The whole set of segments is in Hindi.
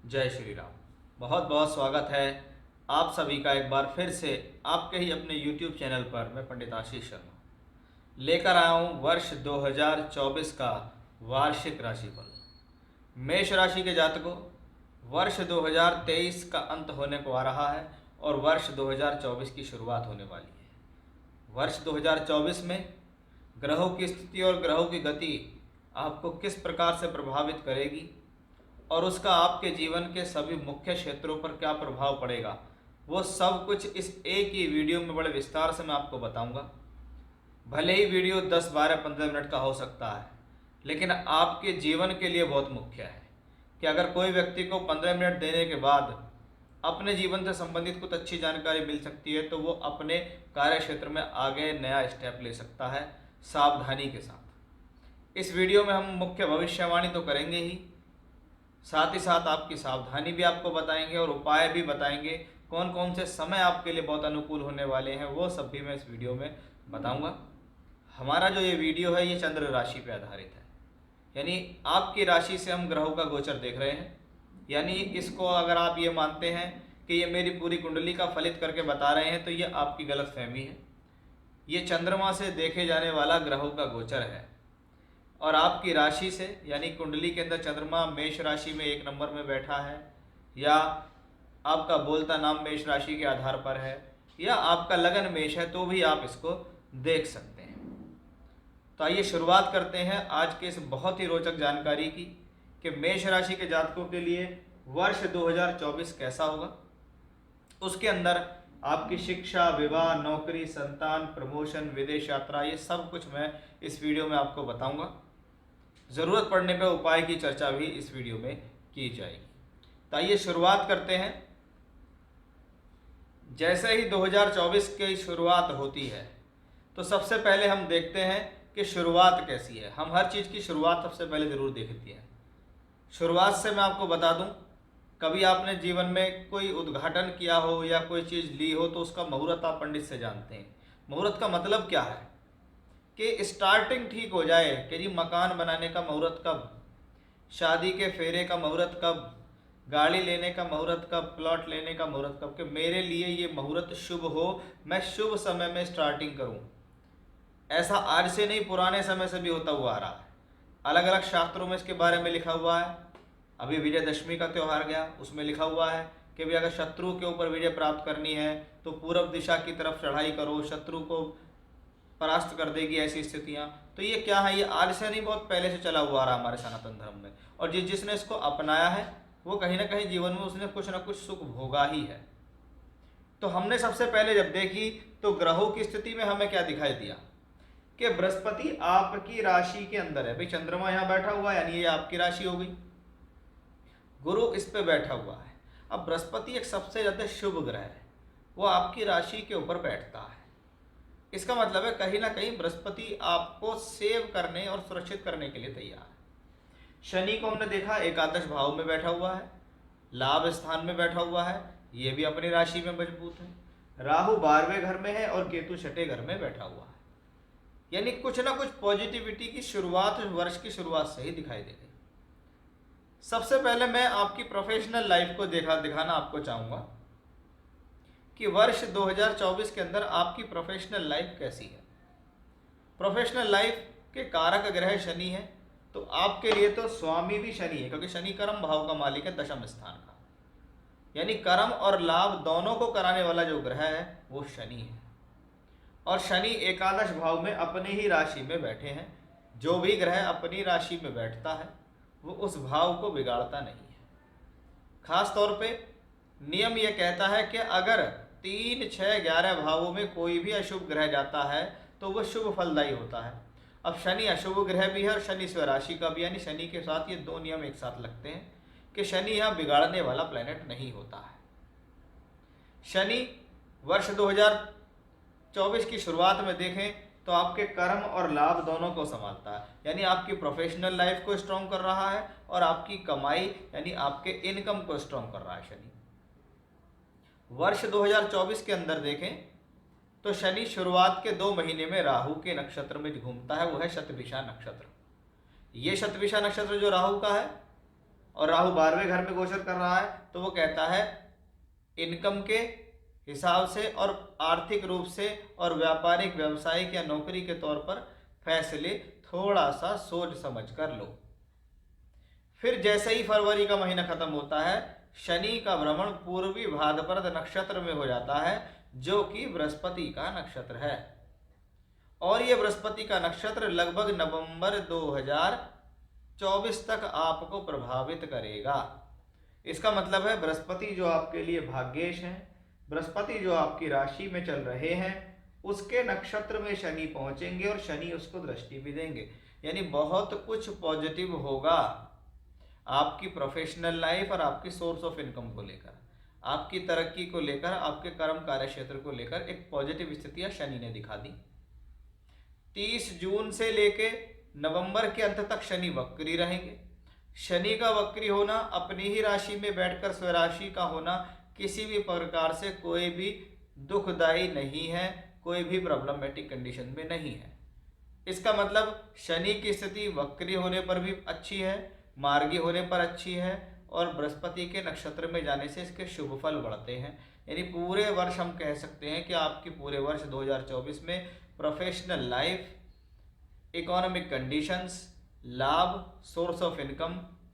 जय श्री राम। बहुत बहुत स्वागत है आप सभी का एक बार फिर से आपके ही अपने YouTube चैनल पर। मैं पंडित आशीष शर्मा लेकर आया हूँ वर्ष 2024 का वार्षिक राशिफल। मेष राशि के जातकों, वर्ष 2023 का अंत होने को आ रहा है और वर्ष 2024 की शुरुआत होने वाली है। वर्ष 2024 में ग्रहों की स्थिति और ग्रहों की गति आपको किस प्रकार से प्रभावित करेगी और उसका आपके जीवन के सभी मुख्य क्षेत्रों पर क्या प्रभाव पड़ेगा, वो सब कुछ इस एक ही वीडियो में बड़े विस्तार से मैं आपको बताऊंगा। भले ही वीडियो 10, 12, 15 मिनट का हो सकता है, लेकिन आपके जीवन के लिए बहुत मुख्य है कि अगर कोई व्यक्ति को 15 मिनट देने के बाद अपने जीवन से संबंधित कुछ अच्छी जानकारी मिल सकती है तो वो अपने कार्य क्षेत्र में आगे नया स्टेप ले सकता है सावधानी के साथ। इस वीडियो में हम मुख्य भविष्यवाणी तो करेंगे ही, साथ ही साथ आपकी सावधानी भी आपको बताएंगे और उपाय भी बताएंगे। कौन कौन से समय आपके लिए बहुत अनुकूल होने वाले हैं वो सब भी मैं इस वीडियो में बताऊंगा। हमारा जो ये वीडियो है ये चंद्र राशि पे आधारित है, यानी आपकी राशि से हम ग्रहों का गोचर देख रहे हैं। यानी इसको अगर आप ये मानते हैं कि ये मेरी पूरी कुंडली का फलित करके बता रहे हैं तो ये आपकी गलत फहमी है। ये चंद्रमा से देखे जाने वाला ग्रहों का गोचर है और आपकी राशि से, यानी कुंडली के अंदर चंद्रमा मेष राशि में 1 नंबर में बैठा है, या आपका बोलता नाम मेष राशि के आधार पर है, या आपका लगन मेष है, तो भी आप इसको देख सकते हैं। तो आइए शुरुआत करते हैं आज के इस बहुत ही रोचक जानकारी की कि मेष राशि के जातकों के लिए वर्ष 2024 कैसा होगा। उसके अंदर आपकी शिक्षा, विवाह, नौकरी, संतान, प्रमोशन, विदेश यात्रा, ये सब कुछ मैं इस वीडियो में आपको बताऊंगा। ज़रूरत पड़ने पर उपाय की चर्चा भी इस वीडियो में की जाएगी। तो आइए शुरुआत करते हैं। जैसे ही 2024 की शुरुआत होती है तो सबसे पहले हम देखते हैं कि शुरुआत कैसी है। हम हर चीज़ की शुरुआत सबसे पहले ज़रूर देखती है। शुरुआत से मैं आपको बता दूं, कभी आपने जीवन में कोई उद्घाटन किया हो या कोई चीज़ ली हो तो उसका मुहूर्त आप पंडित से जानते हैं। मुहूर्त का मतलब क्या है कि स्टार्टिंग ठीक हो जाए कि जी मकान बनाने का मुहूर्त कब, शादी के फेरे का मुहूर्त कब, गाड़ी लेने का मुहूर्त कब, प्लॉट लेने का मुहूर्त कब, कि मेरे लिए ये मुहूर्त शुभ हो, मैं शुभ समय में स्टार्टिंग करूं। ऐसा आज से नहीं, पुराने समय से भी होता हुआ आ रहा है। अलग अलग शास्त्रों में इसके बारे में लिखा हुआ है। अभी विजयदशमी का त्यौहार गया, उसमें लिखा हुआ है कि भाई अगर शत्रु के ऊपर विजय प्राप्त करनी है तो पूर्व दिशा की तरफ चढ़ाई करो, शत्रु को परास्त कर देगी ऐसी स्थितियाँ। तो ये क्या है, ये आज से नहीं, बहुत पहले से चला हुआ आ रहा हमारे सनातन धर्म में। और जिसने इसको अपनाया है वो कहीं ना कहीं जीवन में उसने कुछ ना कुछ सुख भोगा ही है। तो हमने सबसे पहले जब देखी तो ग्रहों की स्थिति में हमें क्या दिखाई दिया कि बृहस्पति आपकी राशि के अंदर है। भाई चंद्रमा यहाँ बैठा हुआ है, यानी ये आपकी राशि हो गई, गुरु इस पे बैठा हुआ है। अब बृहस्पति एक सबसे ज़्यादा शुभ ग्रह है, वो आपकी राशि के ऊपर बैठता है। इसका मतलब है कहीं ना कहीं बृहस्पति आपको सेव करने और सुरक्षित करने के लिए तैयार है। शनि को हमने देखा एकादश भाव में बैठा हुआ है, लाभ स्थान में बैठा हुआ है, ये भी अपनी राशि में मजबूत है। राहु 12वें घर में है और केतु 6ठे घर में बैठा हुआ है। यानी कुछ ना कुछ पॉजिटिविटी की शुरुआत वर्ष की शुरुआत से ही दिखाई दे गई। सबसे पहले मैं आपकी प्रोफेशनल लाइफ को दिखाना आपको चाहूँगा कि वर्ष 2024 के अंदर आपकी प्रोफेशनल लाइफ कैसी है। प्रोफेशनल लाइफ के कारक ग्रह शनि है, तो आपके लिए तो स्वामी भी शनि है, क्योंकि शनि कर्म भाव का मालिक है, दशम स्थान का। यानी कर्म और लाभ दोनों को कराने वाला जो ग्रह है वो शनि है। और शनि एकादश भाव में अपनी ही राशि में बैठे हैं। जो भी ग्रह अपनी राशि में बैठता है वो उस भाव को बिगाड़ता नहीं है। खास तौर पे नियम ये कहता है कि अगर 3, 6, 11 भावों में कोई भी अशुभ ग्रह जाता है तो वह शुभ फलदायी होता है। अब शनि अशुभ ग्रह भी है और शनि स्वराशि का भी, यानी शनि के साथ ये दो नियम एक साथ लगते हैं कि शनि यहाँ बिगाड़ने वाला प्लेनेट नहीं होता है। शनि वर्ष 2024 की शुरुआत में देखें तो आपके कर्म और लाभ दोनों को संभालता है, यानी आपकी प्रोफेशनल लाइफ को स्ट्रॉन्ग कर रहा है और आपकी कमाई यानी आपके इनकम को स्ट्रॉन्ग कर रहा है शनि। वर्ष 2024 के अंदर देखें तो शनि शुरुआत के 2 महीने में राहु के नक्षत्र में घूमता है, वो है शतभिषा नक्षत्र। ये शतभिषा नक्षत्र जो राहु का है और राहु 12वें घर में गोचर कर रहा है, तो वो कहता है इनकम के हिसाब से और आर्थिक रूप से और व्यापारिक, व्यवसायिक या नौकरी के तौर पर फैसले थोड़ा सा सोच समझ कर लो। फिर जैसे ही फरवरी का महीना खत्म होता है, शनि का भ्रमण पूर्वी भाद्रपद नक्षत्र में हो जाता है, जो कि बृहस्पति का नक्षत्र है। और ये बृहस्पति का नक्षत्र लगभग नवंबर 2024 तक आपको प्रभावित करेगा। इसका मतलब है बृहस्पति जो आपके लिए भाग्येश है, बृहस्पति जो आपकी राशि में चल रहे हैं, उसके नक्षत्र में शनि पहुंचेंगे और शनि उसको दृष्टि भी देंगे। यानी बहुत कुछ पॉजिटिव होगा आपकी प्रोफेशनल लाइफ और आपकी सोर्स ऑफ इनकम को लेकर, आपकी तरक्की को लेकर, आपके कर्म कार्य क्षेत्र को लेकर एक पॉजिटिव स्थितियां शनि ने दिखा दी। 30 जून से लेके नवंबर के अंत तक शनि वक्री रहेंगे। शनि का वक्री होना, अपनी ही राशि में बैठकर स्वराशि का होना, किसी भी प्रकार से कोई भी दुखदायी नहीं है, कोई भी प्रॉब्लमेटिक कंडीशन में नहीं है। इसका मतलब शनि की स्थिति वक्री होने पर भी अच्छी है, मार्गी होने पर अच्छी है, और बृहस्पति के नक्षत्र में जाने से इसके शुभ फल बढ़ते हैं। यानी पूरे वर्ष हम कह सकते हैं कि आपकी पूरे वर्ष 2024 में प्रोफेशनल लाइफ, इकोनॉमिक कंडीशंस, लाभ, सोर्स ऑफ इनकम,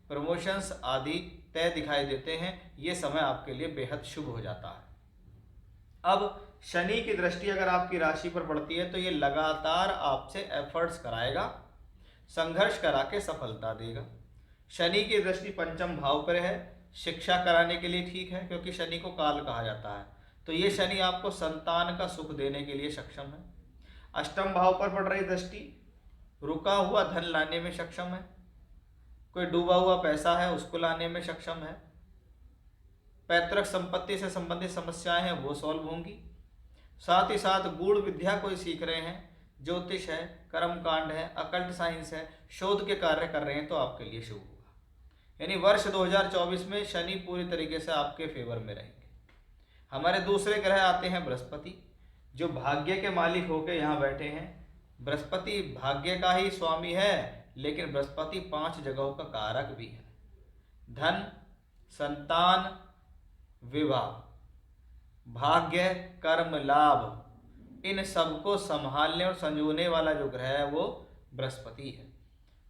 प्रमोशंस आदि तय दिखाई देते हैं। ये समय आपके लिए बेहद शुभ हो जाता है। अब शनि की दृष्टि अगर आपकी राशि पर पड़ती है तो ये लगातार आपसे एफर्ट्स कराएगा, संघर्ष करा के सफलता देगा। शनि की दृष्टि पंचम भाव पर है, शिक्षा कराने के लिए ठीक है, क्योंकि शनि को काल कहा जाता है। तो ये शनि आपको संतान का सुख देने के लिए सक्षम है। अष्टम भाव पर पड़ रही दृष्टि रुका हुआ धन लाने में सक्षम है, कोई डूबा हुआ पैसा है उसको लाने में सक्षम है, पैतृक संपत्ति से संबंधित समस्याएं हैं वो सॉल्व होंगी। साथ ही साथ गूढ़ विद्या कोई सीख रहे हैं, ज्योतिष है, कर्मकांड है, अकल्ट साइंस है, शोध के कार्य कर रहे हैं, तो आपके लिए शुभ होगा। यानी वर्ष 2024 में शनि पूरी तरीके से आपके फेवर में रहेंगे। हमारे दूसरे ग्रह आते हैं बृहस्पति, जो भाग्य के मालिक होकर यहाँ बैठे हैं। बृहस्पति भाग्य का ही स्वामी है, लेकिन बृहस्पति 5 जगहों का कारक भी है। धन, संतान, विवाह, भाग्य, कर्म, लाभ, इन सबको संभालने और संजोने वाला जो ग्रह है वो बृहस्पति है।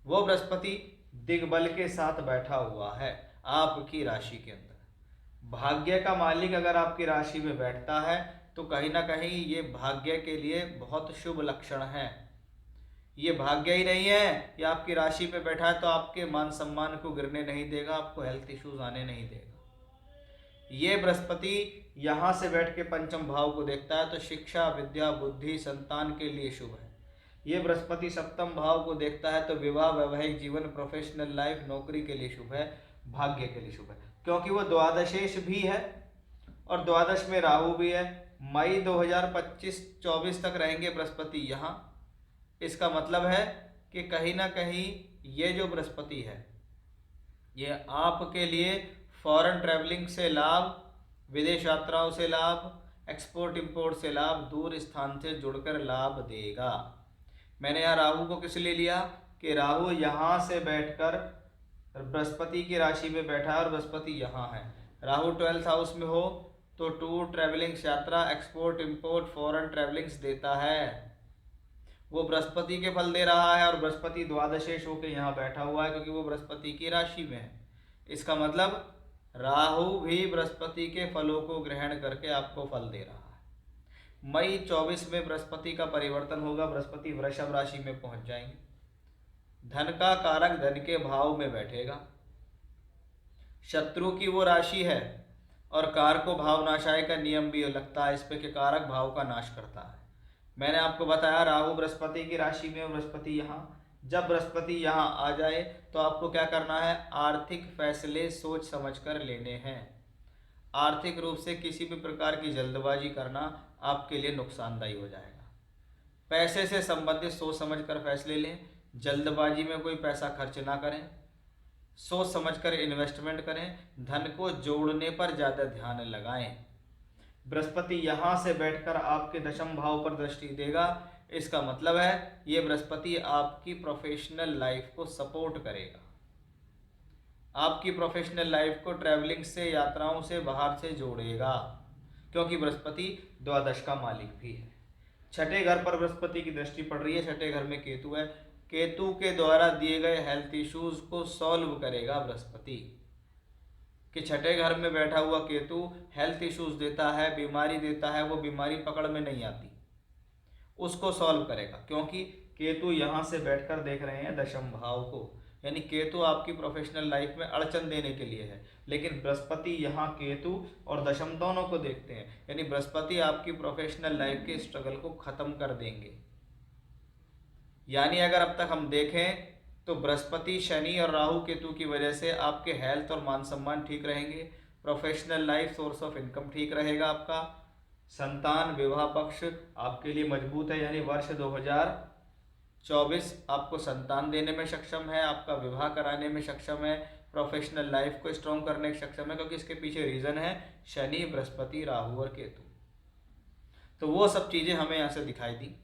वो बृहस्पति दिग्बल के साथ बैठा हुआ है आपकी राशि के अंदर। भाग्य का मालिक अगर आपकी राशि में बैठता है तो कहीं ना कहीं ये भाग्य के लिए बहुत शुभ लक्षण है। ये भाग्य ही नहीं है कि आपकी राशि पे बैठा है तो आपके मान सम्मान को गिरने नहीं देगा, आपको हेल्थ इश्यूज आने नहीं देगा। ये बृहस्पति यहाँ से बैठ के पंचम भाव को देखता है तो शिक्षा, विद्या, बुद्धि, संतान के लिए शुभ है। ये बृहस्पति सप्तम भाव को देखता है तो विवाह, वैवाहिक जीवन, प्रोफेशनल लाइफ, नौकरी के लिए शुभ है, भाग्य के लिए शुभ है, क्योंकि वो द्वादशेश भी है और द्वादश में राहु भी है। मई 2025-24 तक रहेंगे बृहस्पति यहाँ। इसका मतलब है कि कहीं ना कहीं ये जो बृहस्पति है ये आपके लिए फॉरेन ट्रैवलिंग से लाभ, विदेश यात्राओं से लाभ, एक्सपोर्ट इंपोर्ट से लाभ, दूर स्थान से जुड़कर लाभ देगा। मैंने यहाँ राहु को किस लिए लिया कि राहु यहाँ से बैठकर बृहस्पति की राशि में बैठा है और बृहस्पति यहाँ है। राहु 12th हाउस में हो तो टूर, ट्रैवलिंग्स, यात्रा, एक्सपोर्ट इंपोर्ट, फॉरेन ट्रैवलिंग्स देता है। वो बृहस्पति के फल दे रहा है और बृहस्पति द्वादशेश होकर यहाँ बैठा हुआ है क्योंकि वो बृहस्पति की राशि में है। इसका मतलब राहु भी बृहस्पति के फलों को ग्रहण करके आपको फल दे रहा है। मई 24 में बृहस्पति का परिवर्तन होगा, बृहस्पति वृषभ राशि में पहुंच जाएंगे। धन का कारक धन के भाव में बैठेगा। शत्रु की वो राशि है और कारको भाव नाशाय का नियम भी लगता है इस पे कि कारक भाव का नाश करता है। मैंने आपको बताया राहु बृहस्पति की राशि में और बृहस्पति यहाँ। जब बृहस्पति यहाँ आ जाए तो आपको क्या करना है, आर्थिक फैसले सोच समझकर लेने हैं। आर्थिक रूप से किसी भी प्रकार की जल्दबाजी करना आपके लिए नुकसानदायी हो जाएगा। पैसे से संबंधित सोच समझकर फैसले लें, जल्दबाजी में कोई पैसा खर्च ना करें, सोच समझकर इन्वेस्टमेंट करें, धन को जोड़ने पर ज़्यादा ध्यान लगाएं। बृहस्पति यहाँ से बैठकर आपके दशम भाव पर दृष्टि देगा। इसका मतलब है ये बृहस्पति आपकी प्रोफेशनल लाइफ को सपोर्ट करेगा। आपकी प्रोफेशनल लाइफ को ट्रैवलिंग से, यात्राओं से, बाहर से जोड़ेगा, क्योंकि बृहस्पति द्वादश का मालिक भी है। छठे घर पर बृहस्पति की दृष्टि पड़ रही है, छठे घर में केतु है। केतु के द्वारा दिए गए हेल्थ इश्यूज को सॉल्व करेगा बृहस्पति, कि छठे घर में बैठा हुआ केतु हेल्थ इश्यूज देता है, बीमारी देता है, वो बीमारी पकड़ में नहीं आती, उसको सॉल्व करेगा, क्योंकि केतु यहाँ से बैठकर देख रहे हैं दशम भाव को, यानी केतु आपकी प्रोफेशनल लाइफ में अड़चन देने के लिए है, लेकिन बृहस्पति यहाँ केतु और दशम दोनों को देखते हैं, यानी बृहस्पति आपकी प्रोफेशनल लाइफ के स्ट्रगल को खत्म कर देंगे। यानी अगर अब तक हम देखें तो बृहस्पति, शनि और राहु केतु की वजह से आपके हेल्थ और मान सम्मान ठीक रहेंगे, professional life, source of income ठीक रहेगा आपका, संतान विवाह पक्ष आपके लिए मजबूत है, यानी वर्ष 2024 आपको संतान देने में सक्षम है, आपका विवाह कराने में सक्षम है, प्रोफेशनल लाइफ को स्ट्रॉन्ग करने में सक्षम है, क्योंकि इसके पीछे रीजन है शनि, बृहस्पति, राहु और केतु। तो वो सब चीज़ें हमें यहाँ से दिखाई दी।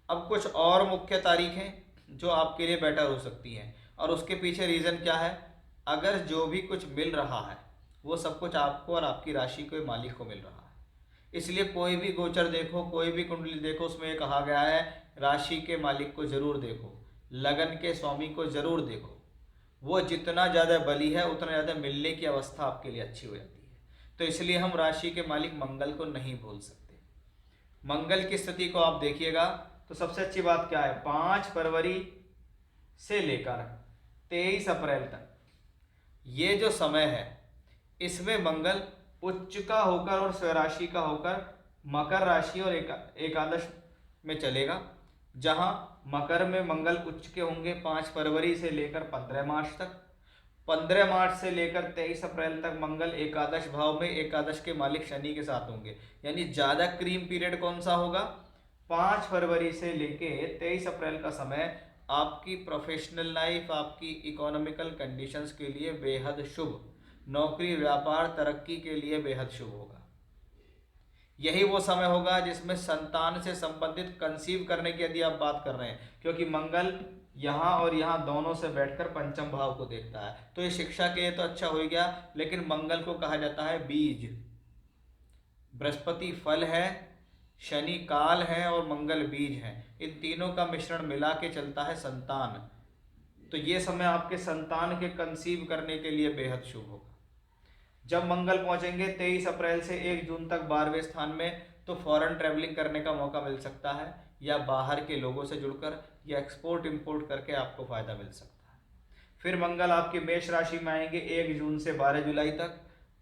अब कुछ और मुख्य तारीखें जो आपके लिए बेटर हो सकती हैं, और उसके पीछे रीज़न क्या है, अगर जो भी कुछ मिल रहा है वो सब कुछ आपको और आपकी राशि के मालिक को मिल रहा है, इसलिए कोई भी गोचर देखो, कोई भी कुंडली देखो, उसमें ये कहा गया है राशि के मालिक को जरूर देखो, लगन के स्वामी को जरूर देखो, वो जितना ज़्यादा बली है उतना ज़्यादा मिलने की अवस्था आपके लिए अच्छी हो जाती है। तो इसलिए हम राशि के मालिक मंगल को नहीं भूल सकते। मंगल की स्थिति को आप देखिएगा तो सबसे अच्छी बात क्या है, 5 फरवरी से लेकर 23 अप्रैल तक ये जो समय है, इसमें मंगल उच्च का होकर और स्वराशि का होकर मकर राशि और एकादश में चलेगा, जहां मकर में मंगल उच्च के होंगे 5 फरवरी से लेकर 15 मार्च तक। 15 मार्च से लेकर 23 अप्रैल तक मंगल एकादश भाव में एकादश के मालिक शनि के साथ होंगे, यानी ज़्यादा क्रीम पीरियड कौन सा होगा, 5 फरवरी से लेके 23 अप्रैल का समय आपकी प्रोफेशनल लाइफ, आपकी इकोनॉमिकल कंडीशंस के लिए बेहद शुभ, नौकरी, व्यापार, तरक्की के लिए बेहद शुभ होगा। यही वो समय होगा जिसमें संतान से संबंधित कंसीव करने की यदि आप बात कर रहे हैं, क्योंकि मंगल यहाँ और यहाँ दोनों से बैठकर पंचम भाव को देखता है, तो ये शिक्षा के लिए तो अच्छा हो गया, लेकिन मंगल को कहा जाता है बीज, बृहस्पति फल है, शनि काल है और मंगल बीज है, इन तीनों का मिश्रण मिला के चलता है संतान। तो ये समय आपके संतान के कंसीव करने के लिए बेहद शुभ होगा। जब मंगल पहुंचेंगे 23 अप्रैल से 1 जून तक 12वें स्थान में, तो फॉरेन ट्रैवलिंग करने का मौका मिल सकता है, या बाहर के लोगों से जुड़कर या एक्सपोर्ट इंपोर्ट करके आपको फ़ायदा मिल सकता है। फिर मंगल आपकी मेष राशि में आएंगे 1 जून से 12 जुलाई तक,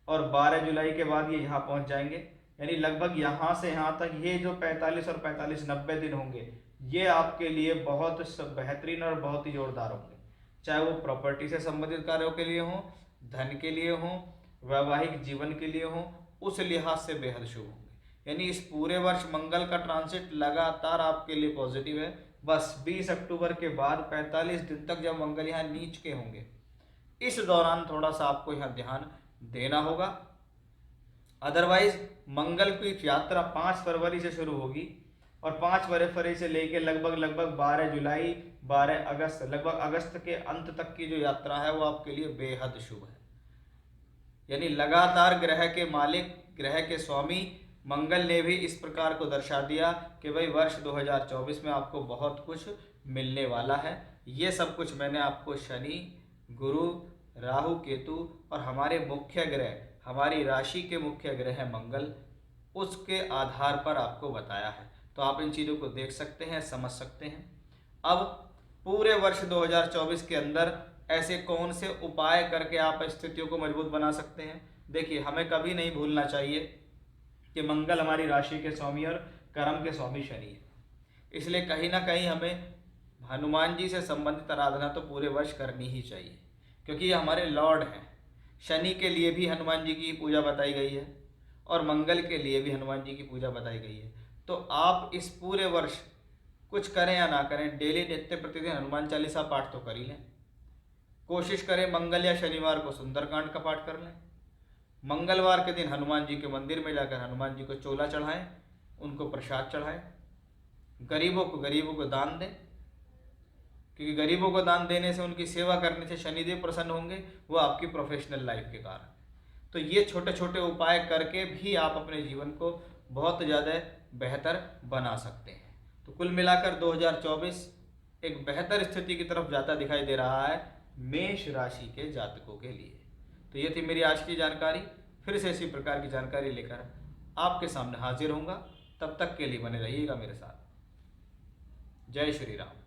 और 12 जुलाई के बाद ये यहाँ पहुँच जाएंगे, यानी लगभग यहाँ से यहाँ तक ये जो 45 और 45 90 दिन होंगे, ये आपके लिए बहुत बेहतरीन और बहुत ही जोरदार होंगे, चाहे वो प्रॉपर्टी से संबंधित कार्यों के लिए हों, धन के लिए हों, वैवाहिक जीवन के लिए हो, उस लिहाज से बेहद शुभ होंगे। यानी इस पूरे वर्ष मंगल का ट्रांसिट लगातार आपके लिए पॉजिटिव है। बस 20 अक्टूबर के बाद 45 दिन तक जब मंगल यहाँ नीच के होंगे, इस दौरान थोड़ा सा आपको यहाँ ध्यान देना होगा। अदरवाइज मंगल की यात्रा 5 फरवरी से शुरू होगी और 5 फरवरी से लेकर लगभग 12 जुलाई 12 अगस्त, लगभग अगस्त के अंत तक की जो यात्रा है वो आपके लिए बेहद शुभ है। यानी लगातार ग्रह के मालिक, ग्रह के स्वामी मंगल ने भी इस प्रकार को दर्शा दिया कि भाई वर्ष 2024 में आपको बहुत कुछ मिलने वाला है। ये सब कुछ मैंने आपको शनि, गुरु, राहु, केतु और हमारे मुख्य ग्रह, हमारी राशि के मुख्य ग्रह है मंगल, उसके आधार पर आपको बताया है। तो आप इन चीज़ों को देख सकते हैं, समझ सकते हैं। अब पूरे वर्ष 2024 के अंदर ऐसे कौन से उपाय करके आप स्थितियों को मजबूत बना सकते हैं। देखिए, हमें कभी नहीं भूलना चाहिए कि मंगल हमारी राशि के स्वामी और कर्म के स्वामी शनि है, इसलिए कहीं ना कहीं हमें हनुमान जी से संबंधित आराधना तो पूरे वर्ष करनी ही चाहिए, क्योंकि ये हमारे लॉर्ड हैं। शनि के लिए भी हनुमान जी की पूजा बताई गई है और मंगल के लिए भी हनुमान जी की पूजा बताई गई है। तो आप इस पूरे वर्ष कुछ करें या ना करें, डेली नित्य प्रतिदिन हनुमान चालीसा पाठ तो कर ही लें। कोशिश करें मंगल या शनिवार को सुंदरकांड का पाठ कर लें। मंगलवार के दिन हनुमान जी के मंदिर में जाकर हनुमान जी को चोला चढ़ाएं, उनको प्रसाद चढ़ाएं, गरीबों को दान दें। क्योंकि गरीबों को दान देने से, उनकी सेवा करने से शनिदेव प्रसन्न होंगे, वो आपकी प्रोफेशनल लाइफ के कारण। तो ये छोटे छोटे उपाय करके भी आप अपने जीवन को बहुत ज़्यादा बेहतर बना सकते हैं। तो कुल मिलाकर 2024 एक बेहतर स्थिति की तरफ जाता दिखाई दे रहा है मेष राशि के जातकों के लिए। तो ये थी मेरी आज की जानकारी। फिर से इसी प्रकार की जानकारी लेकर आपके सामने हाजिर होऊंगा। तब तक के लिए बने रहिएगा मेरे साथ। जय श्री राम।